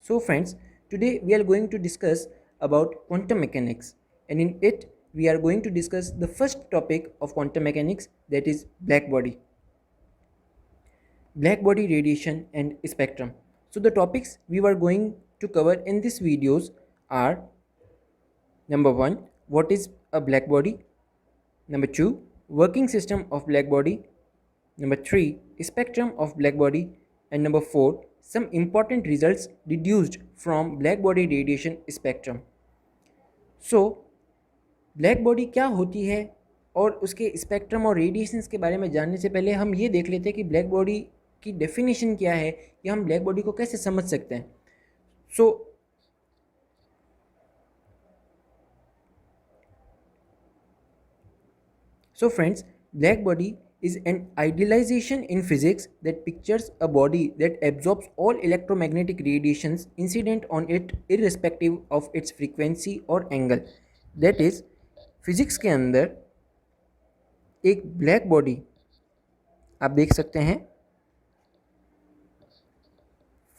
So friends, today we are going to discuss about quantum mechanics, and in it we are going to discuss the first topic of quantum mechanics, that is black body. Black body radiation and spectrum. So the topics we were going to cover in these videos are: number 1, what is a black body; number 2, working system of black body; number 3, spectrum of black body; and number 4, some important results deduced from black body radiation spectrum. So black body क्या होती है और उसके spectrum और radiations के बारे में जानने से पहले हम ये देख लेते हैं कि ब्लैक बॉडी की डेफिनेशन क्या है या हम ब्लैक बॉडी को कैसे समझ सकते हैं. सो friends, black body is an idealization in physics that pictures a body that absorbs all electromagnetic radiations incident on it irrespective of its frequency or angle. That is, physics के अंदर एक black body आप देख सकते हैं.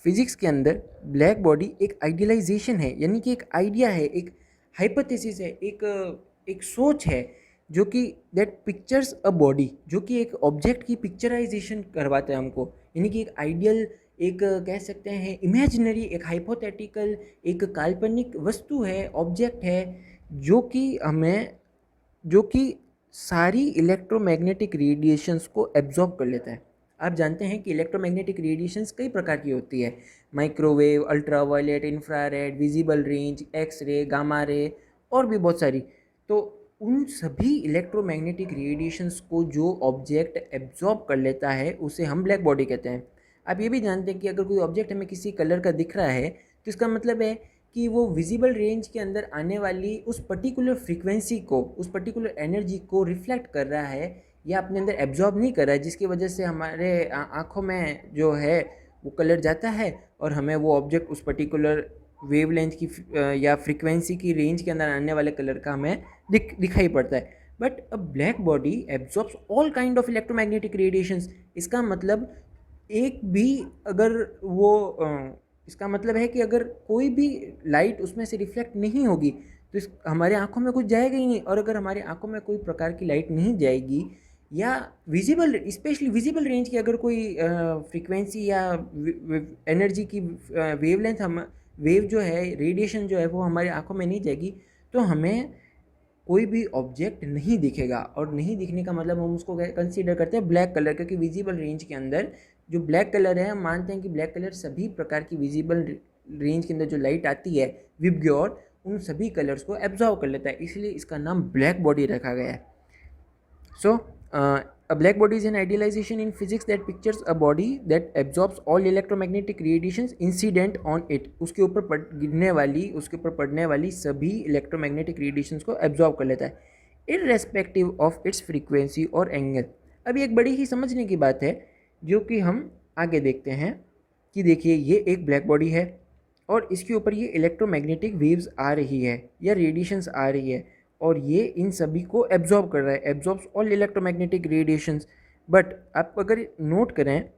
Physics के अंदर black body एक आइडियलाइजेशन है, यानी कि एक आइडिया है, एक हाइपोथेसिस है, एक सोच है जो कि दैट पिक्चर्स अ बॉडी, जो कि एक ऑब्जेक्ट की पिक्चराइजेशन करवाता है हमको. यानी कि एक आइडियल, एक कह सकते हैं इमेजिनरी, एक हाइपोथेटिकल, एक काल्पनिक वस्तु है, ऑब्जेक्ट है, जो कि सारी इलेक्ट्रोमैग्नेटिक रेडिएशंस को एब्जॉर्ब कर लेता है. आप जानते हैं कि इलेक्ट्रोमैग्नेटिक रेडिएशंस कई प्रकार की होती है: microwave, ultraviolet, infrared, visible range, X ray, gamma ray और भी बहुत सारी. तो उन सभी इलेक्ट्रोमैग्नेटिक रेडिएशंस को जो ऑब्जेक्ट एब्जॉर्ब कर लेता है उसे हम ब्लैक बॉडी कहते हैं. आप ये भी जानते हैं कि अगर कोई ऑब्जेक्ट हमें किसी कलर का दिख रहा है तो इसका मतलब है कि वो विजिबल रेंज के अंदर आने वाली उस पर्टिकुलर फ्रीक्वेंसी को, उस पर्टिकुलर एनर्जी को रिफ्लेक्ट कर रहा है या अपने अंदर एब्जॉर्ब नहीं कर रहा है, जिसकी वजह से हमारे आँखों में जो है वो कलर जाता है और हमें वो ऑब्जेक्ट उस पर्टिकुलर वेवलेंथ की या फ्रीक्वेंसी की रेंज के अंदर आने वाले कलर का हमें दिखाई पड़ता है. But a black body absorbs all kind of electromagnetic radiations. इसका मतलब एक भी अगर वो इसका मतलब है कि अगर कोई भी लाइट उसमें से रिफ्लेक्ट नहीं होगी तो हमारे आंखों में कुछ जाएगा ही नहीं. और अगर हमारी आंखों में कोई प्रकार की लाइट नहीं जाएगी या विजिबल, स्पेशली विजिबल रेंज की अगर कोई फ्रीक्वेंसी या एनर्जी की वेवलेंथ, हम वेव जो है, रेडिएशन जो है वो हमारी आंखों में नहीं जाएगी, तो हमें कोई भी ऑब्जेक्ट नहीं दिखेगा. और नहीं दिखने का मतलब हम उसको कंसीडर करते हैं ब्लैक कलर, क्योंकि विजिबल रेंज के अंदर जो ब्लैक कलर है, हम मानते हैं कि ब्लैक कलर सभी प्रकार की विजिबल रेंज के अंदर जो लाइट आती है विबग्योर, उन सभी कलर्स को एब्जॉर्ब कर लेता है, इसलिए इसका नाम ब्लैक बॉडी रखा गया है. सो a black body is an idealization in physics that pictures a body that absorbs all electromagnetic radiations incident on it. उसके ऊपर पड़ने वाली सभी electromagnetic radiations को absorb कर लेता है, irrespective of its frequency और angle. अभी एक बड़ी ही समझने की बात है जो कि हम आगे देखते हैं कि देखिए, ये एक ब्लैक बॉडी है और इसके ऊपर ये इलेक्ट्रोमैग्नेटिक वेव्स आ रही है या रेडिएशंस आ रही है और ये इन सभी को एब्जॉर्ब कर रहा है, absorbs all electromagnetic radiations. But आप अगर नोट करें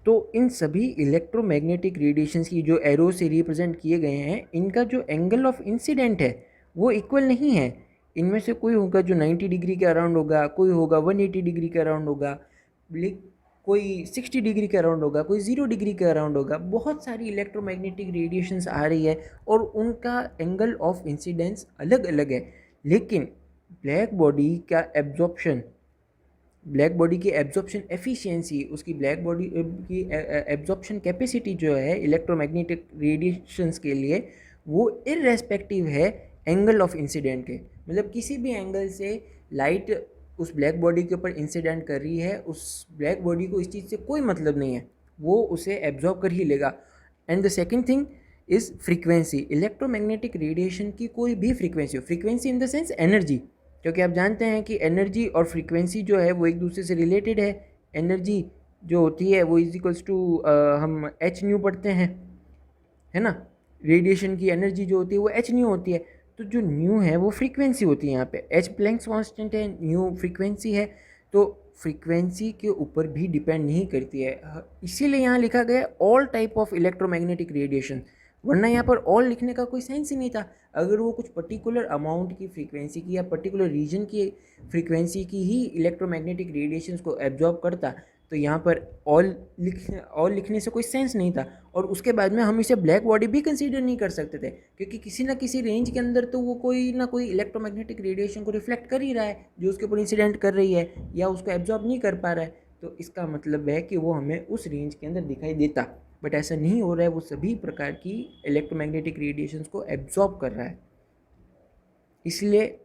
तो इन सभी इलेक्ट्रोमैग्नेटिक रेडिएशंस की जो एरो से रिप्रेजेंट किए गए हैं, इनका जो एंगल ऑफ इंसिडेंट है वो इक्वल नहीं है. इनमें से कोई होगा जो 90 डिग्री के अराउंड होगा, कोई होगा 180 डिग्री के अराउंड होगा, कोई 60 डिग्री के अराउंड होगा, कोई 0 डिग्री के अराउंड होगा. बहुत सारी इलेक्ट्रोमैग्नेटिक रेडिएशंस आ रही है और उनका एंगल ऑफ इंसिडेंस अलग अलग है. लेकिन ब्लैक बॉडी की एब्जॉर्प्शन एफिशिएंसी, उसकी ब्लैक बॉडी की एब्जॉर्प्शन कैपेसिटी जो है इलेक्ट्रोमैग्नेटिक रेडिएशंस के लिए, वो इररेस्पेक्टिव है एंगल ऑफ इंसिडेंट के. मतलब किसी भी एंगल से लाइट उस ब्लैक बॉडी के ऊपर इंसिडेंट कर रही है, उस ब्लैक बॉडी को इस चीज़ से कोई मतलब नहीं है, वो उसे एब्जॉर्ब कर ही लेगा. And the second thing is frequency. Electromagnetic radiation की कोई भी frequency in the sense energy, क्योंकि आप जानते हैं कि एनर्जी और फ्रीक्वेंसी जो है वो एक दूसरे से रिलेटेड है. एनर्जी जो होती है वो इज इक्वल्स टू, हम एच न्यू पढ़ते हैं, है ना. रेडिएशन की एनर्जी जो होती है वो एच न्यू होती है. तो जो न्यू है वो फ्रीक्वेंसी होती है. यहाँ पे एच प्लैंक्स कांस्टेंट है, न्यू फ्रीक्वेंसी है. तो फ्रीक्वेंसी के ऊपर भी डिपेंड नहीं करती है, इसीलिए यहाँ लिखा गया है all type of electromagnetic radiation, वरना यहाँ पर ऑल लिखने का कोई सेंस ही नहीं था। अगर वो कुछ पर्टिकुलर अमाउंट की फ्रीक्वेंसी की या पर्टिकुलर रीजन की फ्रीक्वेंसी की ही इलेक्ट्रोमैग्नेटिक रेडिएशंस को एब्जॉर्ब करता तो यहाँ पर ऑल लिखने से कोई सेंस नहीं था। और उसके बाद में हम इसे ब्लैक बॉडी भी कंसीडर नहीं कर सकते थे, क्योंकि किसी ना किसी रेंज के अंदर तो वो कोई ना कोई इलेक्ट्रोमैग्नेटिक रेडिएशन को रिफ्लेक्ट कर ही रहा है जो उसके ऊपर इंसिडेंट कर रही है या उसको एब्जॉर्ब नहीं कर पा रहा है। तो इसका मतलब है कि वो हमें उस रेंज के अंदर दिखाई देता, बट ऐसा नहीं हो रहा है, वो सभी प्रकार की इलेक्ट्रोमैग्नेटिक रेडिएशंस को एब्जॉर्ब कर रहा है। इसलिए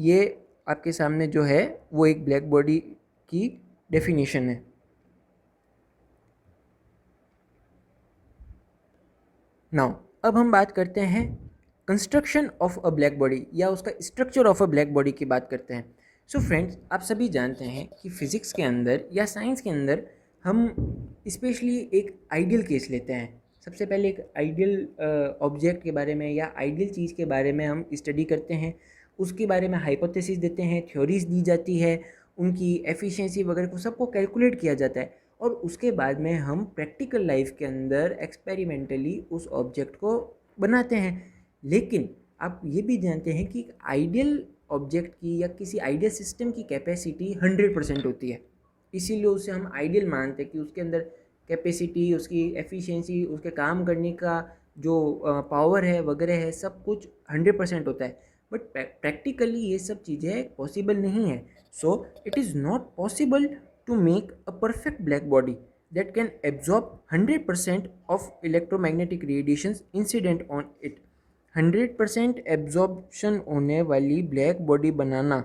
ये आपके सामने जो है वो एक ब्लैक बॉडी की डेफिनेशन है। नाउ अब हम बात करते हैं construction of a black body या उसका structure of a black body की बात करते हैं। सो फ्रेंड्स, आप सभी जानते हैं कि फिज़िक्स के अंदर या साइंस के अंदर हम स्पेशली एक आइडियल केस लेते हैं। सबसे पहले एक आइडियल ऑब्जेक्ट के बारे में या आइडियल चीज़ के बारे में हम स्टडी करते हैं, उसके बारे में हाइपोथेसिस देते हैं, थ्योरीज दी जाती है, उनकी एफिशिएंसी वगैरह को सबको कैलकुलेट किया जाता है, और उसके बाद में हम प्रैक्टिकल लाइफ के अंदर एक्सपेरिमेंटली उस ऑब्जेक्ट को बनाते हैं। लेकिन आप ये भी जानते हैं कि आइडियल ऑब्जेक्ट की या किसी आइडियल सिस्टम की कैपेसिटी 100% होती है, इसीलिए उसे हम आइडियल मानते हैं कि उसके अंदर कैपेसिटी, उसकी एफिशिएंसी, उसके काम करने का जो पावर है वगैरह है, सब कुछ 100% होता है। बट प्रैक्टिकली ये सब चीज़ें पॉसिबल नहीं है। So it is not possible to make a perfect black body that can absorb 100% of electromagnetic radiations incident on it। 100% absorption होने वाली ब्लैक बॉडी बनाना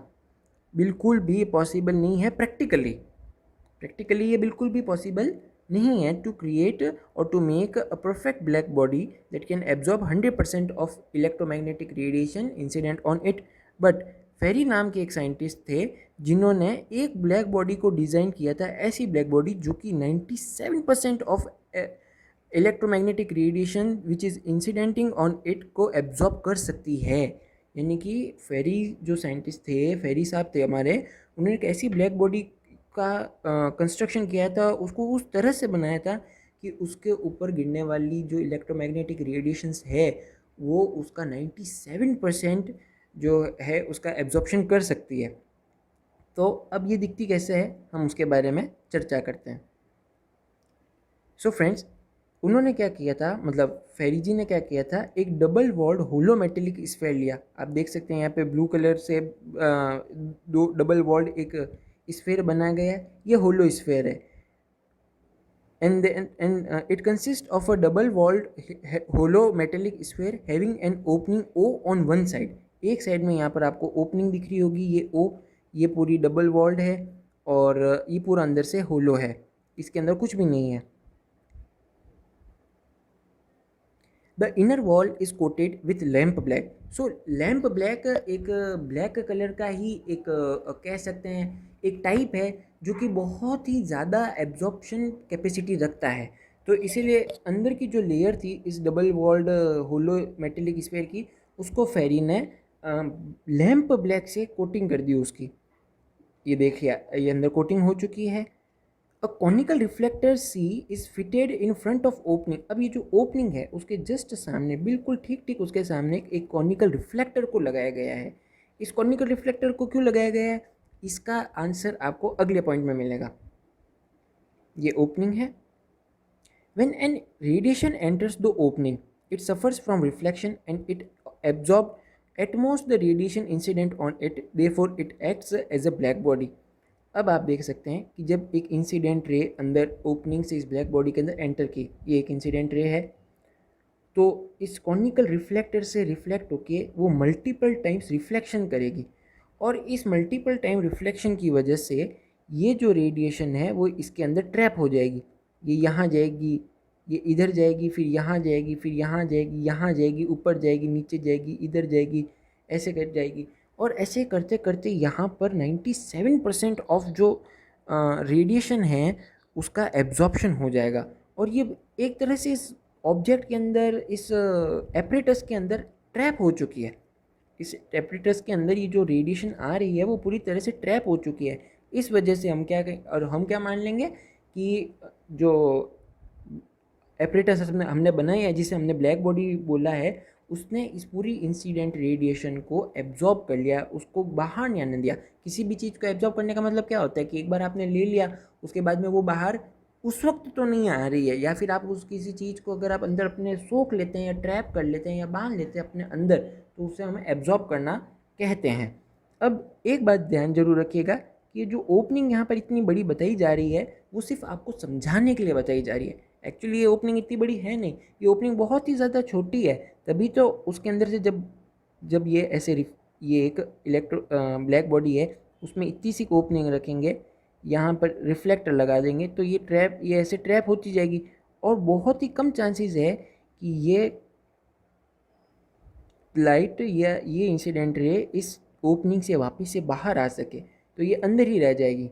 बिल्कुल भी पॉसिबल नहीं है प्रैक्टिकली ये बिल्कुल भी पॉसिबल नहीं है टू क्रिएट और to make a perfect black body that can absorb 100% of electromagnetic radiation incident on it. But Ferry नाम के एक साइंटिस्ट थे जिन्होंने एक ब्लैक बॉडी को डिज़ाइन किया था, ऐसी ब्लैक बॉडी जो कि 97% of electromagnetic radiation which is incidenting on it को एब्जॉर्ब कर सकती है। यानी कि फेरी जो साइंटिस्ट थे, फेरी साहब थे हमारे, उन्होंने एक ऐसी ब्लैक बॉडी का कंस्ट्रक्शन किया था, उसको उस तरह से बनाया था कि उसके ऊपर गिरने वाली जो इलेक्ट्रोमैग्नेटिक रेडिएशंस है वो उसका 97% जो है उसका एब्जॉर्प्शन कर सकती है। तो अब ये दिखती कैसे है, हम उसके बारे में चर्चा करते हैं। सो फ्रेंड्स, उन्होंने क्या किया था, मतलब फेरी जी ने क्या किया था, एक डबल वॉल्ड होलो मेटेलिक स्फीयर लिया। आप देख सकते हैं यहाँ पे ब्लू कलर से दो डबल वॉल्ड एक स्फीयर बनाया गया है, ये होलो स्फीयर है। and it consists of a double walled hollow metallic sphere having an opening O on one side। एक साइड में यहाँ पर आपको ओपनिंग दिख रही होगी, ये O, ये पूरी डबल वॉल्ड है और ये पूरा अंदर से होलो है, इसके अंदर कुछ भी नहीं है। The inner wall is coated with lamp black. So lamp black एक ब्लैक कलर का ही एक कह सकते हैं एक टाइप है जो कि बहुत ही ज़्यादा एब्जॉर्प्शन कैपेसिटी रखता है। तो इसीलिए अंदर की जो लेयर थी इस डबल वॉल्ड होलो मेटेलिक स्फीयर की, उसको फेरी ने लैम्प ब्लैक से कोटिंग कर दी उसकी। ये देखिए, ये अंदर कोटिंग हो चुकी है। A conical reflector C is fitted in front of opening. अब ये जो ओपनिंग है उसके जस्ट सामने, बिल्कुल ठीक ठीक उसके सामने एक कॉनिकल रिफ्लेक्टर को लगाया गया है। इस कॉनिकल रिफ्लेक्टर को क्यों लगाया गया है, इसका आंसर आपको अगले पॉइंट में मिलेगा। ये ओपनिंग है। When an radiation enters the opening it suffers from reflection and it absorb at most the radiation incident on it, therefore it acts as a black body. अब आप देख सकते हैं कि जब एक इंसिडेंट रे अंदर ओपनिंग से इस ब्लैक बॉडी के अंदर एंटर की, ये एक इंसिडेंट रे है, तो इस कॉनिकल रिफ्लेक्टर से रिफ्लेक्ट होके वो मल्टीपल टाइम्स रिफ्लेक्शन करेगी, और इस मल्टीपल टाइम रिफ्लेक्शन की वजह से ये जो रेडिएशन है वो इसके अंदर ट्रैप हो जाएगी। ये यहाँ जाएगी, ये इधर जाएगी, फिर यहाँ जाएगी, फिर यहाँ जाएगी, यहाँ जाएगी, ऊपर जाएगी, नीचे जाएगी, इधर जाएगी, ऐसे कर जाएगी, और ऐसे करते करते यहाँ पर 97% ऑफ जो रेडिएशन है उसका एब्जॉर्प्शन हो जाएगा। और ये एक तरह से इस ऑब्जेक्ट के अंदर, इस एपरेटस के अंदर ट्रैप हो चुकी है। इस एपरेटस के अंदर ये जो रेडिएशन आ रही है वो पूरी तरह से ट्रैप हो चुकी है, इस वजह से हम क्या मान लेंगे कि जो एपरेटस हमने बनाई है, जिसे हमने ब्लैक बॉडी बोला है, उसने इस पूरी इंसिडेंट रेडिएशन को एब्जॉर्ब कर लिया, उसको बाहर नहीं आने दिया। किसी भी चीज़ को एब्जॉर्ब करने का मतलब क्या होता है कि एक बार आपने ले लिया, उसके बाद में वो बाहर उस वक्त तो नहीं आ रही है, या फिर आप उस किसी चीज़ को अगर आप अंदर अपने सोख लेते हैं या ट्रैप कर लेते हैं या बांध लेते हैं अपने अंदर, तो उसे हमें एब्जॉर्ब करना कहते हैं। अब एक बात ध्यान जरूर रखिएगा कि जो ओपनिंग यहाँ पर इतनी बड़ी बताई जा रही है, वो सिर्फ आपको समझाने के लिए बताई जा रही है। एक्चुअली ये ओपनिंग इतनी बड़ी है नहीं, ये ओपनिंग बहुत ही ज़्यादा छोटी है। तभी तो उसके अंदर से जब जब ये एक ब्लैक बॉडी है, उसमें इतनी सी ओपनिंग रखेंगे, यहाँ पर रिफ्लेक्टर लगा देंगे, तो ये ऐसे ट्रैप होती जाएगी, और बहुत ही कम चांसेस है कि ये लाइट या ये इंसिडेंट रे इस ओपनिंग से वापस से बाहर आ सके, तो ये अंदर ही रह जाएगी।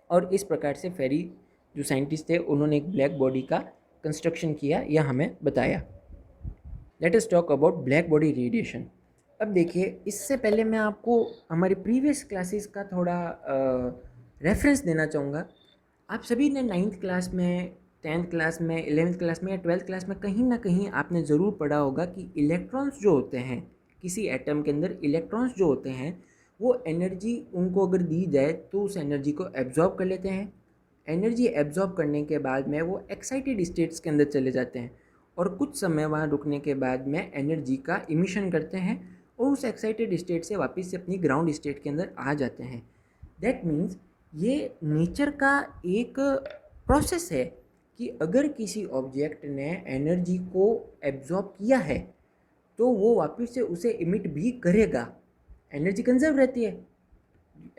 और इस प्रकार से फेरी जो साइंटिस्ट थे, उन्होंने एक ब्लैक बॉडी का कंस्ट्रक्शन किया या हमें बताया। Let us talk about black body radiation. अब देखिए, इससे पहले मैं आपको हमारी प्रीवियस क्लासेस का थोड़ा रेफरेंस देना चाहूँगा। आप सभी ने 9th क्लास में, 10th क्लास में, 11th क्लास में या 12th क्लास में कहीं ना कहीं आपने ज़रूर पढ़ा होगा कि इलेक्ट्रॉन्स जो होते हैं, किसी एटम के अंदर इलेक्ट्रॉन्स जो होते हैं, वो एनर्जी उनको अगर दी जाए तो उस एनर्जी को एब्जॉर्ब कर लेते हैं। एनर्जी एब्जॉर्ब करने के बाद में वो एक्साइटेड स्टेट्स के अंदर चले जाते हैं, और कुछ समय वहाँ रुकने के बाद में एनर्जी का इमिशन करते हैं, और उस एक्साइटेड स्टेट से वापस से अपनी ग्राउंड स्टेट के अंदर आ जाते हैं। दैट मीन्स ये नेचर का एक प्रोसेस है कि अगर किसी ऑब्जेक्ट ने एनर्जी को एब्जॉर्ब किया है, तो वो वापस से उसे इमिट भी करेगा। एनर्जी कंजर्व रहती है,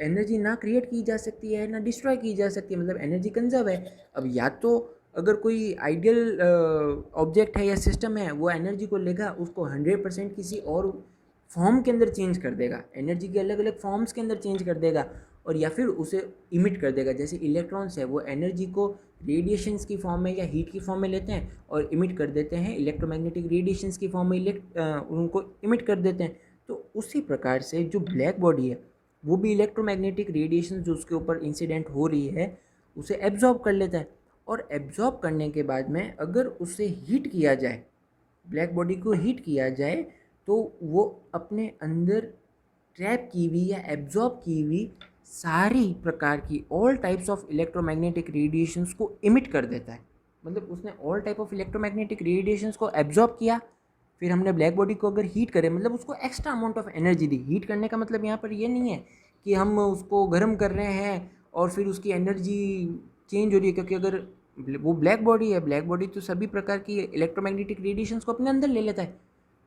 एनर्जी ना क्रिएट की जा सकती है ना डिस्ट्रॉय की जा सकती है, मतलब एनर्जी कंजर्व है। अब या तो अगर कोई आइडियल ऑब्जेक्ट है या सिस्टम है, वो एनर्जी को लेगा, उसको 100% किसी और फॉर्म के अंदर चेंज कर देगा, एनर्जी के अलग अलग फॉर्म्स के अंदर चेंज कर देगा, और या फिर उसे इमिट कर देगा। जैसे इलेक्ट्रॉन्स है, वो एनर्जी को रेडिएशंस की फॉर्म में या हीट की फॉर्म में लेते हैं और इमिट कर देते हैं, इलेक्ट्रोमैग्नेटिक रेडिएशंस की फॉर्म में उनको इमिट कर देते हैं। तो उसी प्रकार से जो ब्लैक बॉडी है, वो भी इलेक्ट्रोमैग्नेटिक रेडिएशन जो उसके ऊपर इंसिडेंट हो रही है, उसे एब्जॉर्ब कर लेता है। और एब्जॉर्ब करने के बाद में अगर उसे हीट किया जाए, ब्लैक बॉडी को हीट किया जाए, तो वो अपने अंदर ट्रैप की हुई या एब्जॉर्ब की हुई सारी प्रकार की all types of electromagnetic radiations को इमिट कर देता है। मतलब उसने all type of electromagnetic radiations को एब्जॉर्ब किया, फिर हमने ब्लैक बॉडी को अगर हीट करें, मतलब उसको extra amount of energy the. Heat करने का मतलब यहाँ पर ये नहीं है कि हम उसको गर्म कर रहे हैं और फिर उसकी एनर्जी चेंज हो रही है, क्योंकि अगर वो ब्लैक बॉडी है, ब्लैक बॉडी तो सभी प्रकार की इलेक्ट्रोमैग्नेटिक रेडिएशंस को अपने अंदर ले लेता है,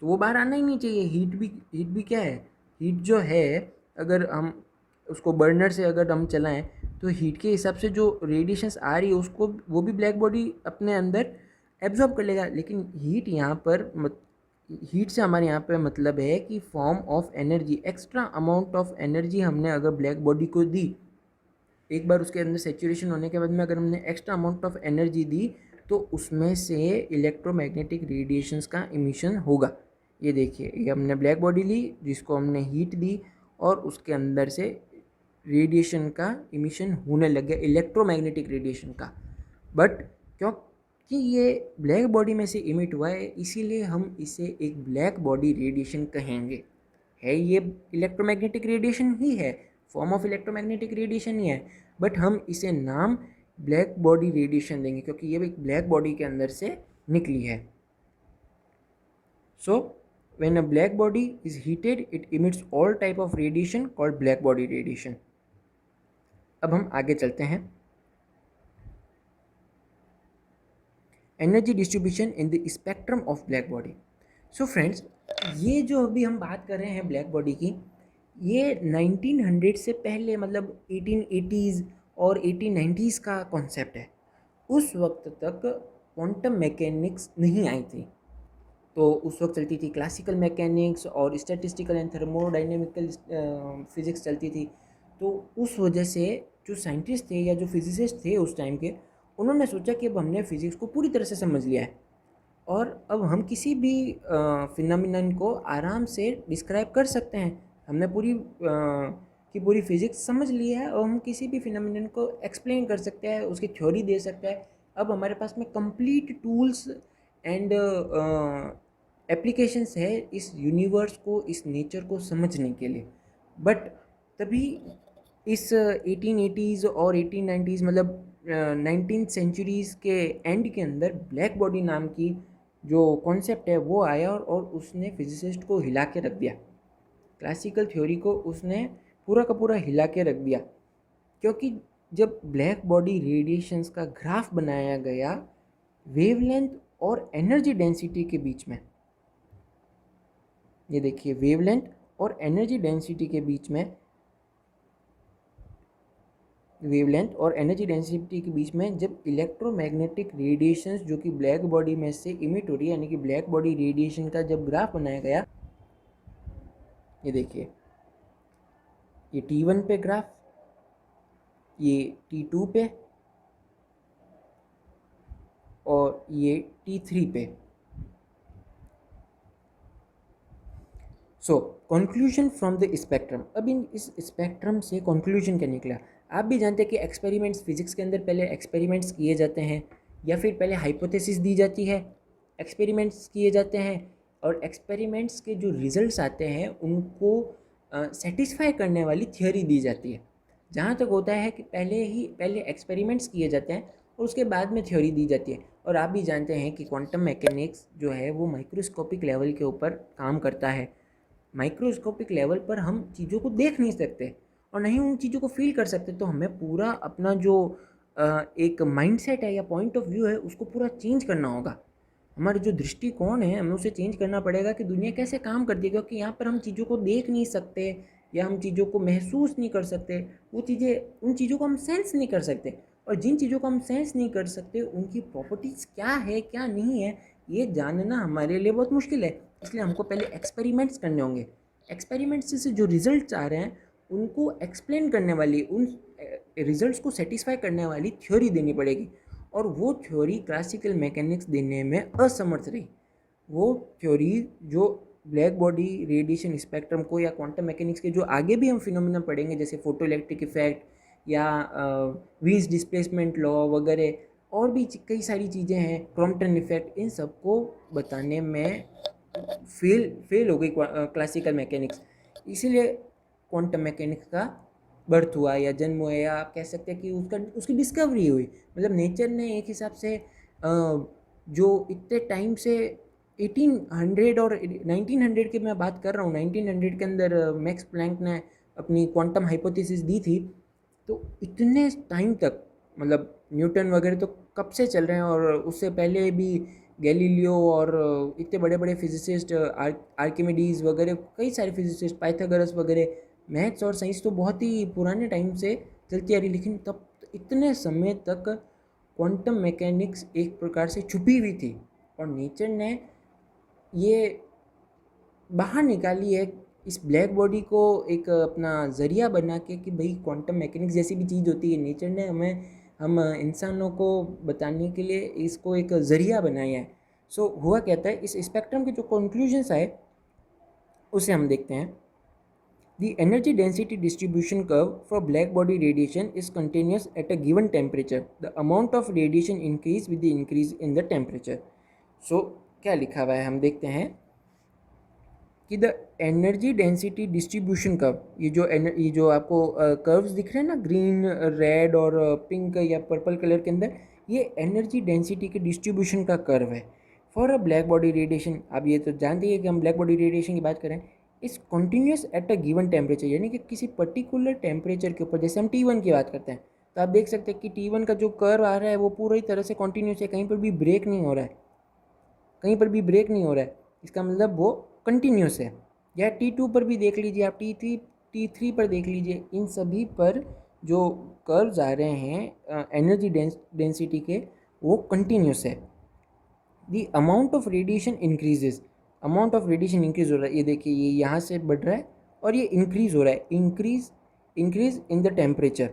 तो वो बाहर आना ही नहीं चाहिए। हीट भी क्या है, हीट जो है, अगर हम उसको बर्नर से अगर हम चलाएं, तो हीट के हिसाब से जो रेडिएशंस आ रही है उसको वो भी ब्लैक बॉडी अपने अंदर एब्जॉर्ब कर लेगा। लेकिन हीट से हमारे यहाँ पे मतलब है कि form of energy, extra amount of energy हमने अगर ब्लैक बॉडी को दी, एक बार उसके अंदर सेचुरेशन होने के बाद में अगर हमने एक्स्ट्रा अमाउंट ऑफ एनर्जी दी, तो उसमें से इलेक्ट्रोमैग्नेटिक रेडिएशंस का इमिशन होगा। ये देखिए, ये हमने ब्लैक बॉडी ली जिसको हमने हीट दी, और उसके अंदर से रेडिएशन का इमिशन होने लग गया, इलेक्ट्रोमैग्नेटिक रेडिएशन का। बट क्योंकि ये ब्लैक बॉडी में से इमिट हुआ है, इसीलिए हम इसे एक ब्लैक बॉडी रेडिएशन कहेंगे। है ये इलेक्ट्रोमैग्नेटिक रेडिएशन ही है, फॉर्म ऑफ इलेक्ट्रोमैग्नेटिक रेडिएशन ही है, बट हम इसे नाम ब्लैक बॉडी रेडिएशन देंगे क्योंकि ये एक ब्लैक बॉडी के अंदर से निकली है। सो when a black body is heated, it emits all type of radiation called black body radiation. अब हम आगे चलते हैं। Energy distribution in the spectrum of black body. So friends, ये जो अभी हम बात कर रहे हैं ब्लैक बॉडी की, ये 1900 से पहले, मतलब 1880s और 1890s का कॉन्सेप्ट है। उस वक्त तक क्वांटम मैकेनिक्स नहीं आई थी, तो उस वक्त चलती थी क्लासिकल मैकेनिक्स और स्टैटिस्टिकल एंड थर्मोडाइनेमिकल फिज़िक्स चलती थी। तो उस वजह से जो साइंटिस्ट थे या जो फिजिसिस्ट थे उस टाइम के, उन्होंने सोचा कि अब हमने फिज़िक्स को पूरी तरह से समझ लिया है, और अब हम किसी भी फिनोमिनन को आराम से डिस्क्राइब कर सकते हैं। हमने पूरी की पूरी फिज़िक्स समझ लिया है और हम किसी भी फिनोमिनन को एक्सप्लेन कर सकते हैं, उसकी थ्योरी दे सकते हैं। अब हमारे पास में कंप्लीट टूल्स एंड एप्लीकेशंस है इस यूनिवर्स को, इस नेचर को समझने के लिए। बट तभी इस 1880s और 1890s मतलब 19th सेंचुरीज़ के एंड के अंदर ब्लैक बॉडी नाम की जो कॉन्सेप्ट है वो आया और उसने फिजिसिस्ट को हिला के रख दिया। क्लासिकल थ्योरी को उसने पूरा का पूरा हिला के रख दिया, क्योंकि जब ब्लैक बॉडी रेडिएशंस का ग्राफ बनाया गया वेवलेंथ और एनर्जी डेंसिटी के बीच में, ये देखिए वेवलेंथ और एनर्जी डेंसिटी के बीच में, वेवलेंथ और एनर्जी डेंसिटी के बीच में जब इलेक्ट्रोमैग्नेटिक रेडिएशंस जो कि ब्लैक बॉडी में से इमिट हो रही है, यानी कि ब्लैक बॉडी रेडिएशन का जब ग्राफ बनाया गया, ये देखिए ये T1 पे ग्राफ, ये T2 पे और ये T3 पे। So conclusion from the spectrum. अब इस स्पेक्ट्रम से कंक्लूजन क्या निकला? आप भी जानते हैं कि एक्सपेरिमेंट्स फिजिक्स के अंदर पहले एक्सपेरिमेंट्स किए जाते हैं या फिर पहले हाइपोथेसिस दी जाती है, एक्सपेरिमेंट्स किए जाते हैं और एक्सपेरिमेंट्स के जो रिजल्ट्स आते हैं उनको सेटिस्फाई करने वाली थियोरी दी जाती है। जहाँ तक होता है कि पहले एक्सपेरिमेंट्स किए जाते हैं और उसके बाद में थ्योरी दी जाती है। और आप भी जानते हैं कि क्वांटम मैकेनिक्स जो है वो माइक्रोस्कोपिक लेवल के ऊपर काम करता है। माइक्रोस्कोपिक लेवल पर हम चीज़ों को देख नहीं सकते और नहीं उन चीज़ों को फील कर सकते, तो हमें पूरा अपना जो एक माइंडसेट है या पॉइंट ऑफ व्यू है उसको पूरा चेंज करना होगा। हमारा जो दृष्टिकोण है हमें उसे चेंज करना पड़ेगा कि दुनिया कैसे काम करती है, क्योंकि यहाँ पर हम चीज़ों को देख नहीं सकते या हम चीज़ों को महसूस नहीं कर सकते, वो चीज़ें उन चीज़ों को हम सेंस नहीं कर सकते। और जिन चीज़ों को हम सेंस नहीं कर सकते उनकी प्रॉपर्टीज़ क्या है क्या नहीं है ये जानना हमारे लिए बहुत मुश्किल है। इसलिए हमको पहले एक्सपेरिमेंट्स करने होंगे। एक्सपेरिमेंट्स से जो रिजल्ट्स आ रहे हैं उनको एक्सप्लेन करने वाली, उन रिजल्ट्स को सेटिस्फाई करने वाली थ्योरी देनी पड़ेगी और वो थ्योरी क्लासिकल मैकेनिक्स देने में असमर्थ रही। वो थ्योरी जो ब्लैक बॉडी रेडिएशन स्पेक्ट्रम को या क्वांटम मैकेनिक्स के जो आगे भी हम फिनोमिना पढ़ेंगे जैसे फोटो इलेक्ट्रिक इफेक्ट या वीज डिस्प्लेसमेंट लॉ वगैरह और भी कई सारी चीज़ें हैं, क्रॉम्पटन इफेक्ट, इन सबको बताने में फेल हो गई क्लासिकल मैकेनिक्स। इसीलिए क्वांटम मैकेनिक्स का बर्थ हुआ या जन्म हुआ, या आप कह सकते हैं कि उसकी डिस्कवरी हुई। मतलब नेचर ने एक हिसाब से जो इतने टाइम से 1800 और 1900 की मैं बात कर रहा हूँ, 1900 के अंदर मैक्स प्लैंक ने अपनी क्वांटम हाइपोथेसिस दी थी, तो इतने टाइम तक मतलब न्यूटन वगैरह तो कब से चल रहे हैं और उससे पहले भी गैलीलियो और इतने बड़े बड़े फिजिसिस्ट आर्किमिडीज़ वगैरह कई सारे फिजिसिस्ट, पाइथागोरस वगैरह, मैथ्स और साइंस तो बहुत ही पुराने टाइम से चलती आ रही, लेकिन तब इतने समय तक क्वांटम मैकेनिक्स एक प्रकार से छुपी हुई थी और नेचर ने ये बाहर निकाली है इस ब्लैक बॉडी को एक अपना ज़रिया बना के कि भाई क्वांटम मैकेनिक्स जैसी भी चीज़ होती है, नेचर ने हम इंसानों को बताने के लिए इसको एक ज़रिया बनाया है। सो हुआ क्या था, इस स्पेक्ट्रम के जो कंक्लूजन्स आए उसे हम देखते हैं। The energy density distribution curve for black body radiation is continuous at a given temperature. The amount of radiation increase with the increase in the temperature. So क्या लिखा हुआ है हम देखते हैं कि the energy density distribution curve, ये जो आपको कर्व्स दिख रहे हैं ना, ग्रीन, रेड और पिंक या पर्पल कलर के अंदर, ये एनर्जी डेंसिटी के डिस्ट्रीब्यूशन का कर्व है for a black body radiation. आप ये तो जानते हैं कि हम ब्लैक बॉडी रेडिएशन की बात करें, इस continuous eight a given temperature, यानी कि किसी पर्टिकुलर टेम्परेचर के ऊपर, जैसे हम T1 की बात करते हैं तो आप देख सकते हैं कि T1 का जो कर्व आ रहा है वो पूरी तरह से कॉन्टीन्यूस है, कहीं पर भी ब्रेक नहीं हो रहा है, कहीं पर भी ब्रेक नहीं हो रहा है, इसका मतलब वो कंटिन्यूस है। या T2 पर भी देख लीजिए आप, T3 पर देख लीजिए, इन सभी पर जो कर्व्स आ रहे हैं एनर्जी डेंसिटी के वो कंटिन्यूस है। The amount of radiation increases, amount of radiation increase हो रहा है, ये देखिए ये यहाँ से बढ़ रहा है और ये इंक्रीज हो रहा है, increase in the temperature,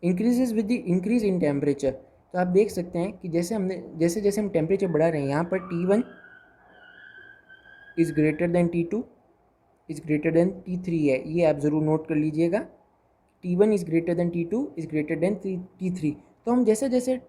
increases with the increase in temperature. तो आप देख सकते हैं कि जैसे जैसे हम टेम्परेचर बढ़ा रहे हैं, यहाँ पर T1 is greater than T2 is greater than T3 है, ये आप ज़रूर नोट कर लीजिएगा। T1 is greater than T2 is greater than T3। तो हम जैसे जैसे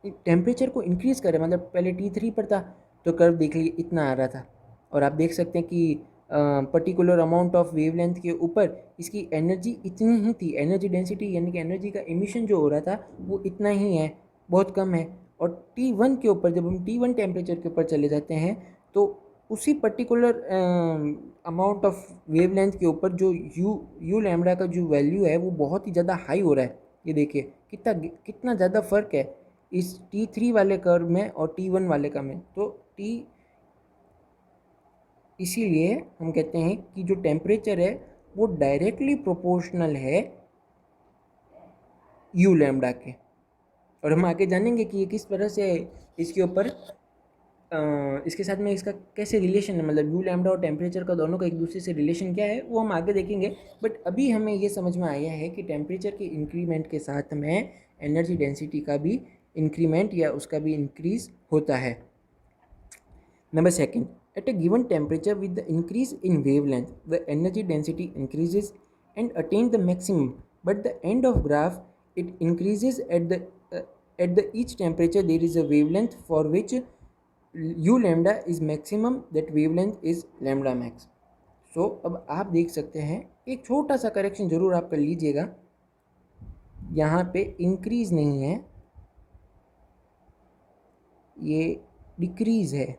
टेम्परेचर को इंक्रीज़ करें, मतलब पहले T3 पर था तो कर्व देख लीजिए इतना आ रहा था, और आप देख सकते हैं कि पर्टिकुलर अमाउंट ऑफ वेवलेंथ के ऊपर इसकी एनर्जी इतनी ही थी, एनर्जी डेंसिटी यानी कि एनर्जी का एमिशन जो हो रहा था वो इतना ही है, बहुत कम है। और T1 के ऊपर जब हम T1 टेम्परेचर के ऊपर चले जाते हैं तो उसी पर्टिकुलर अमाउंट ऑफ वेवलेंथ के ऊपर जो यू लैम्डा का जो वैल्यू है वो बहुत ही ज़्यादा हाई हो रहा है। ये देखिए कितना कितना ज़्यादा फ़र्क है इस T3 वाले कर्व में और T1 वाले का में। तो इसीलिए हम कहते हैं कि जो टेम्परेचर है वो डायरेक्टली प्रोपोर्शनल है यू लैम्डा के। और हम आगे जानेंगे कि ये किस तरह से इसके ऊपर इसके साथ में इसका कैसे रिलेशन है, मतलब यू लैम्डा और टेम्परेचर का दोनों का एक दूसरे से रिलेशन क्या है वो हम आगे देखेंगे। बट अभी हमें ये समझ में आया है कि टेम्परेचर के इंक्रीमेंट के साथ में एनर्जी डेंसिटी का भी इंक्रीमेंट या उसका भी इंक्रीज होता है। Number second, at a given temperature with the increase in wavelength the energy density increases and attain the maximum, but the end of graph it increases at the each temperature there is a wavelength for which u lambda is maximum, that wavelength is lambda max। so अब आप देख सकते हैं, एक छोटा सा correction ज़रूर आप कर लीजिएगा, यहाँ पे इंक्रीज नहीं है, ये डिक्रीज है।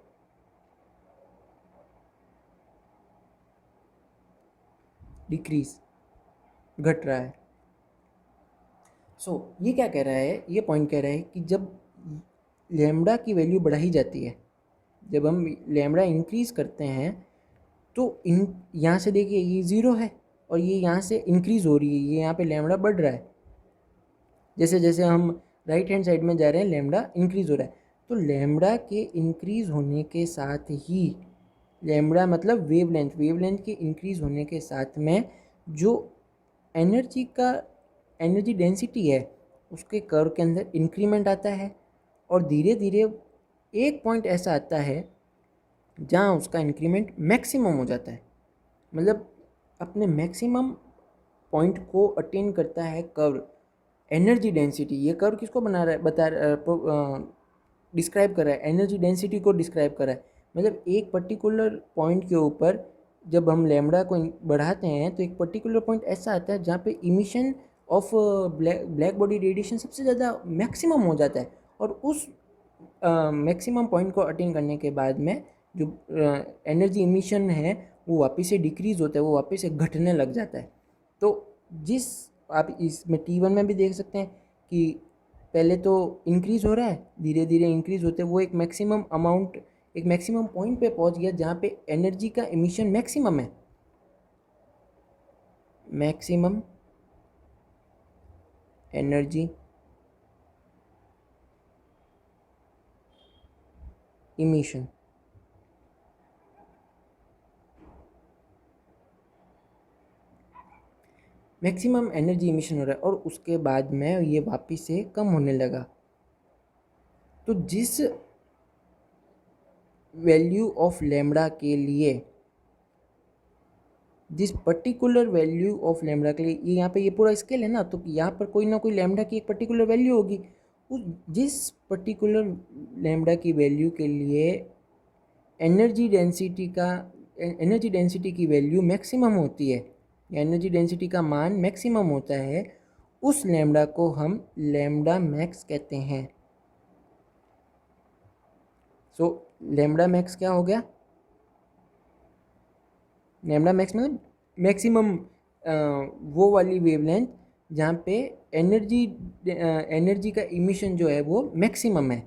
डिक्रीज घट रहा है। ये क्या कह रहा है, ये पॉइंट कह रहा है कि जब लैम्डा की वैल्यू बढ़ाई जाती है, जब हम लैम्डा इंक्रीज करते हैं तो यहाँ से देखिए ये ज़ीरो है और ये यहाँ से इंक्रीज़ हो रही है, ये यहाँ पे लैम्डा बढ़ रहा है। जैसे जैसे हम राइट हैंड साइड में जा रहे हैं लैम्डा इंक्रीज़ हो रहा है। तो लैम्डा के इंक्रीज़ होने के साथ ही लैम्डा मतलब वेवलेंथ के इंक्रीज़ होने के साथ में जो एनर्जी डेंसिटी है उसके कर्व के अंदर इंक्रीमेंट आता है, और धीरे धीरे एक पॉइंट ऐसा आता है जहाँ उसका इंक्रीमेंट मैक्सिमम हो जाता है, मतलब अपने मैक्सिमम पॉइंट को अटेन करता है कर्व एनर्जी डेंसिटी। ये कर्व किसको बना रहा है, डिस्क्राइब कर रहा है, एनर्जी डेंसिटी को डिस्क्राइब कर रहा है। मतलब एक पर्टिकुलर पॉइंट के ऊपर जब हम लैम्डा को बढ़ाते हैं तो एक पर्टिकुलर पॉइंट ऐसा आता है जहाँ पे emission of black body radiation सबसे ज़्यादा मैक्सिमम हो जाता है, और उस मैक्सिमम पॉइंट को अटेन करने के बाद में जो एनर्जी इमिशन है वो वापस से डिक्रीज़ होता है, वो वापस से घटने लग जाता है। तो जिस आप इसमें T1 में भी देख सकते हैं कि पहले तो इंक्रीज़ हो रहा है, धीरे धीरे इंक्रीज़ होते वो एक मैक्सिमम पॉइंट पे पहुंच गया जहाँ पे एनर्जी का एमिशन मैक्सिमम है, maximum energy emission. Maximum energy emission हो रहा है और उसके बाद में ये वापस से कम होने लगा। तो जिस वैल्यू ऑफ लैम्डा के लिए, जिस पर्टिकुलर वैल्यू ऑफ लैम्डा के लिए, ये यहाँ पे ये पूरा स्केल है ना, तो यहाँ पर कोई ना कोई लैम्डा की एक पर्टिकुलर वैल्यू होगी। उस जिस पर्टिकुलर लैम्डा की वैल्यू के लिए एनर्जी डेंसिटी की वैल्यू मैक्सिमम होती है, एनर्जी डेंसिटी का मान मैक्सिमम होता है, उस लैम्डा को हम लैम्डा मैक्स कहते हैं। लैम्डा मैक्स क्या हो गया, लैम्डा मैक्स मतलब मैक्सिमम वो वाली वेवलेंथ जहाँ पे एनर्जी का इमिशन जो है वो मैक्सिमम है।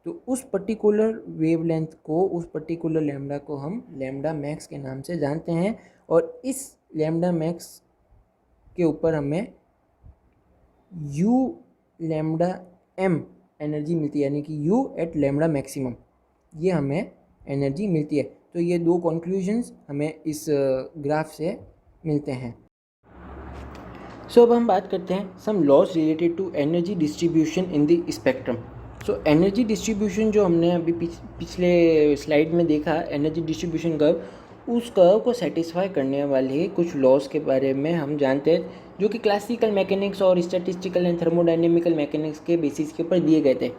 तो उस पर्टिकुलर वेवलेंथ को, उस पर्टिकुलर लैम्डा को हम लैम्डा मैक्स के नाम से जानते हैं, और इस लैम्डा मैक्स के ऊपर हमें यू लैम्डा एम एनर्जी मिलती है, यानी कि यू एट लैम्डा मैक्सिमम, ये हमें एनर्जी मिलती है। तो ये दो कंक्लूजन्स हमें इस ग्राफ से मिलते हैं। अब हम बात करते हैं some laws related to energy distribution in the spectrum. Energy distribution जो हमने अभी पिछले स्लाइड में देखा, एनर्जी डिस्ट्रीब्यूशन कर्व, उस कर्व को सेटिस्फाई करने वाले कुछ लॉज के बारे में हम जानते हैं, जो कि क्लासिकल मैकेनिक्स और स्टैटिस्टिकल एंड थर्मोडायनेमिकल मैकेनिक्स के बेसिस के ऊपर दिए गए थे।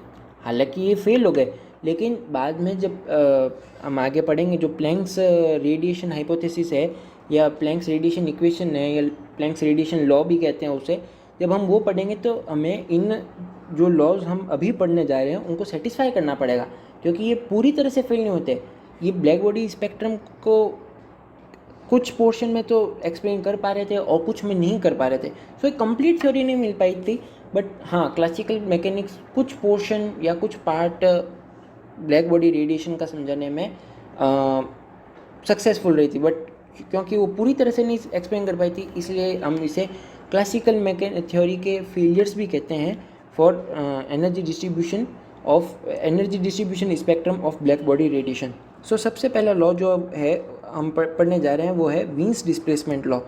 हालांकि ये फेल हो गए, लेकिन बाद में जब हम आगे पढ़ेंगे, जो प्लैंक्स रेडिएशन हाइपोथेसिस है या प्लैंक्स रेडिएशन इक्वेशन है या प्लैंक्स रेडिएशन लॉ भी कहते हैं उसे, जब हम वो पढ़ेंगे तो हमें इन जो लॉज हम अभी पढ़ने जा रहे हैं उनको सेटिस्फाई करना पड़ेगा, क्योंकि ये पूरी तरह से फेल नहीं होते। ये ब्लैक बॉडी स्पेक्ट्रम को कुछ पोर्शन में तो एक्सप्लेन कर पा रहे थे और कुछ में नहीं कर पा रहे थे, सो एक कंप्लीट थ्योरी नहीं मिल पाई थी। बट हाँ, क्लासिकल मैकेनिक्स कुछ पोर्शन या कुछ पार्ट ब्लैक बॉडी रेडिएशन का समझाने में सक्सेसफुल रही थी, बट क्योंकि वो पूरी तरह से नहीं एक्सप्लेन कर पाई थी, इसलिए हम इसे क्लासिकल थ्योरी के फेलियर्स भी कहते हैं for energy distribution spectrum of black body radiation. So सबसे पहला लॉ जो है हम पढ़ने जा रहे हैं वो है वीन्स डिस्प्लेसमेंट लॉ।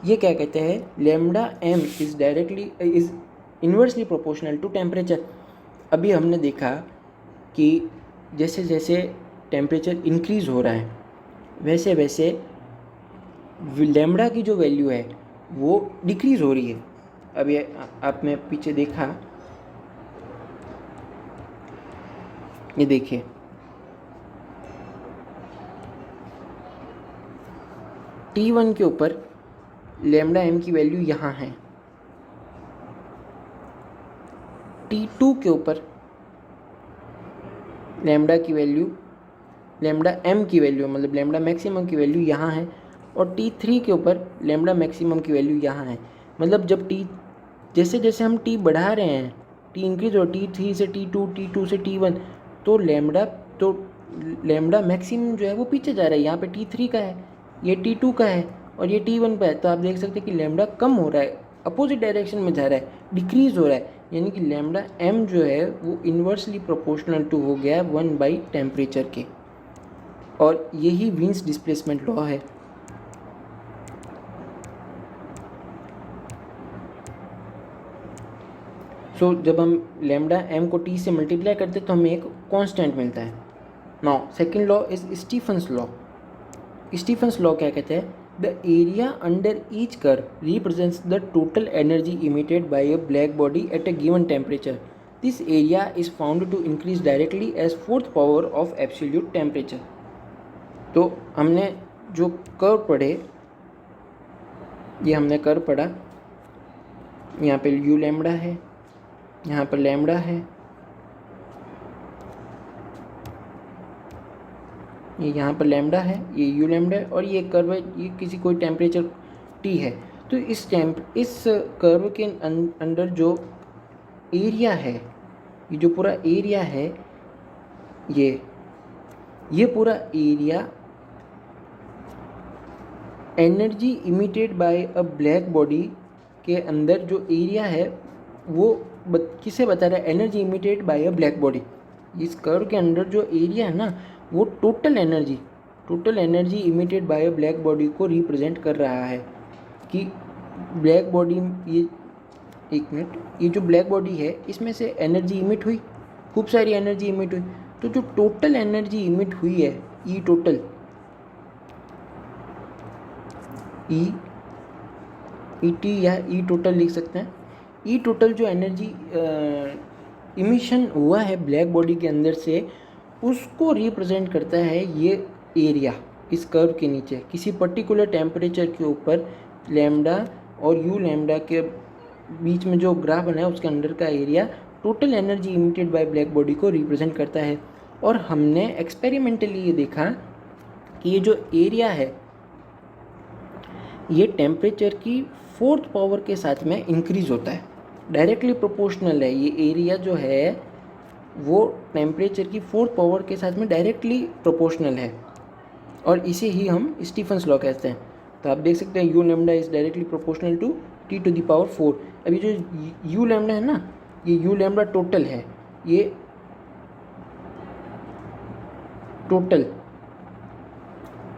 ये क्या कहते हैं, lambda m is inversely proportional to temperature. अभी हमने देखा कि जैसे जैसे टेम्परेचर इंक्रीज़ हो रहा है वैसे वैसे लैम्डा की जो वैल्यू है वो डिक्रीज़ हो रही है। अब ये आपने पीछे देखा, ये देखिए T1 के ऊपर लैम्डा एम की वैल्यू यहाँ है, T2 के ऊपर लैम्डा की वैल्यू, लैम्डा एम की वैल्यू मतलब लैम्डा मैक्सिमम की वैल्यू यहाँ है, और T3 के ऊपर लैम्डा मैक्सिमम की वैल्यू यहाँ है। मतलब जब जैसे जैसे हम T बढ़ा रहे हैं, T इंक्रीज हो T3 से T2, T2 से T1, तो लैम्डा मैक्सिमम जो है वो पीछे जा रहा है। यहाँ पे T3 का है, ये T2 का है और ये T1 पे है, तो आप देख सकते हैं कि लैम्डा कम हो रहा है, अपोजिट डायरेक्शन में जा रहा है, डिक्रीज हो रहा है, यानी कि लैम्डा एम जो है वो इन्वर्सली प्रोपोर्शनल टू हो गया 1/, टेम्परेचर के, और यही वीन्स डिस्प्लेसमेंट लॉ है। सो जब हम लैम्डा एम को T से मल्टीप्लाई करते हैं तो हमें एक कांस्टेंट मिलता है। Now second law is Stefan's law. Stefan's law क्या कहते हैं, the area under each curve represents the total energy emitted by a black body at a given temperature. This area is found to increase directly as fourth power of absolute temperature. तो हमने जो curve पढ़े, ये हमने curve पढ़ा, यहाँ पे you lambda है, यहाँ पर लैम्डा है, ये यहाँ पर लैम्डा है, ये यू लैम्डा है, और ये कर्व है, ये किसी कोई टेम्परेचर T है। तो इस कर्व के अंदर जो एरिया है, ये जो पूरा एरिया है, ये पूरा area energy emitted by a black body के अंदर जो एरिया है वो किसे बता रहा है, energy emitted by a black body. इस कर्व के अंदर जो एरिया है ना वो total energy emitted by a black body को रिप्रेजेंट कर रहा है। कि ब्लैक बॉडी, ये एक मिनट, ये जो ब्लैक बॉडी है इसमें से एनर्जी इमिट हुई, खूब सारी एनर्जी इमिट हुई, तो जो टोटल एनर्जी इमिट हुई है ई टोटल, ई टी या ई टोटल लिख सकते हैं। ई टोटल जो एनर्जी इमिशन हुआ है ब्लैक बॉडी के अंदर से, उसको रिप्रेजेंट करता है ये एरिया। इस कर्व के नीचे किसी पर्टिकुलर टेम्परेचर के ऊपर लैम्डा और यू लैम्डा के बीच में जो ग्राफ बना है उसके अंदर का area total energy emitted by black body को रिप्रेजेंट करता है। और हमने एक्सपेरिमेंटली ये देखा कि ये जो एरिया है ये टेम्परेचर की फोर्थ पावर के साथ में इंक्रीज़ होता है, डायरेक्टली प्रोपोर्शनल है। ये एरिया जो है वो टेम्परेचर की फोर्थ पावर के साथ में डायरेक्टली प्रोपोर्शनल है, और इसे ही हम स्टीफन्स लॉ कहते हैं। तो आप देख सकते हैं you lambda is directly proportional to T⁴। अभी जो यू लैम्डा है ना, ये यू लैम्डा टोटल है, ये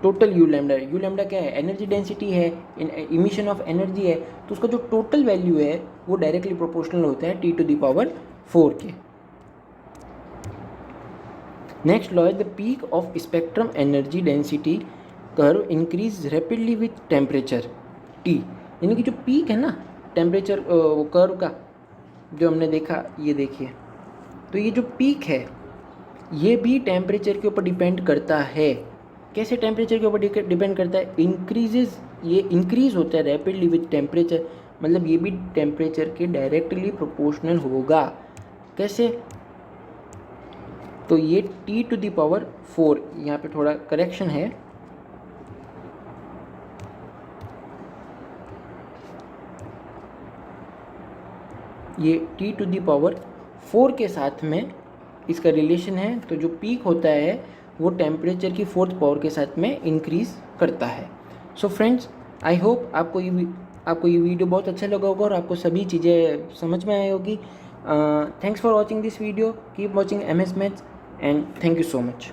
टोटल यू लैम्डा क्या है, एनर्जी डेंसिटी है, इमिशन ऑफ एनर्जी है, तो उसका जो टोटल वैल्यू है वो डायरेक्टली प्रोपोर्शनल होता है T⁴ के। नेक्स्ट लॉ है the peak of spectrum energy density curve increase rapidly with temperature T, यानी कि जो पीक है ना टेम्परेचर वो कर्व का जो हमने देखा, ये देखिए, तो ये जो पीक है ये भी टेम्परेचर के ऊपर डिपेंड करता है। कैसे टेम्परेचर के ऊपर डिपेंड करता है? इंक्रीजेज, ये इंक्रीज होता है रैपिडली विथ टेम्परेचर, मतलब ये भी टेम्परेचर के डायरेक्टली प्रोपोर्शनल होगा। कैसे? तो ये T⁴, यहाँ पे थोड़ा करेक्शन है, ये T⁴ के साथ में इसका रिलेशन है। तो जो पीक होता है वो टेम्परेचर की 4th पावर के साथ में इंक्रीज़ करता है। सो फ्रेंड्स, आई होप आपको ये वीडियो बहुत अच्छा लगा होगा और आपको सभी चीज़ें समझ में आई होगी। Thanks for watching this video, keep watching MS maths and thank you so much.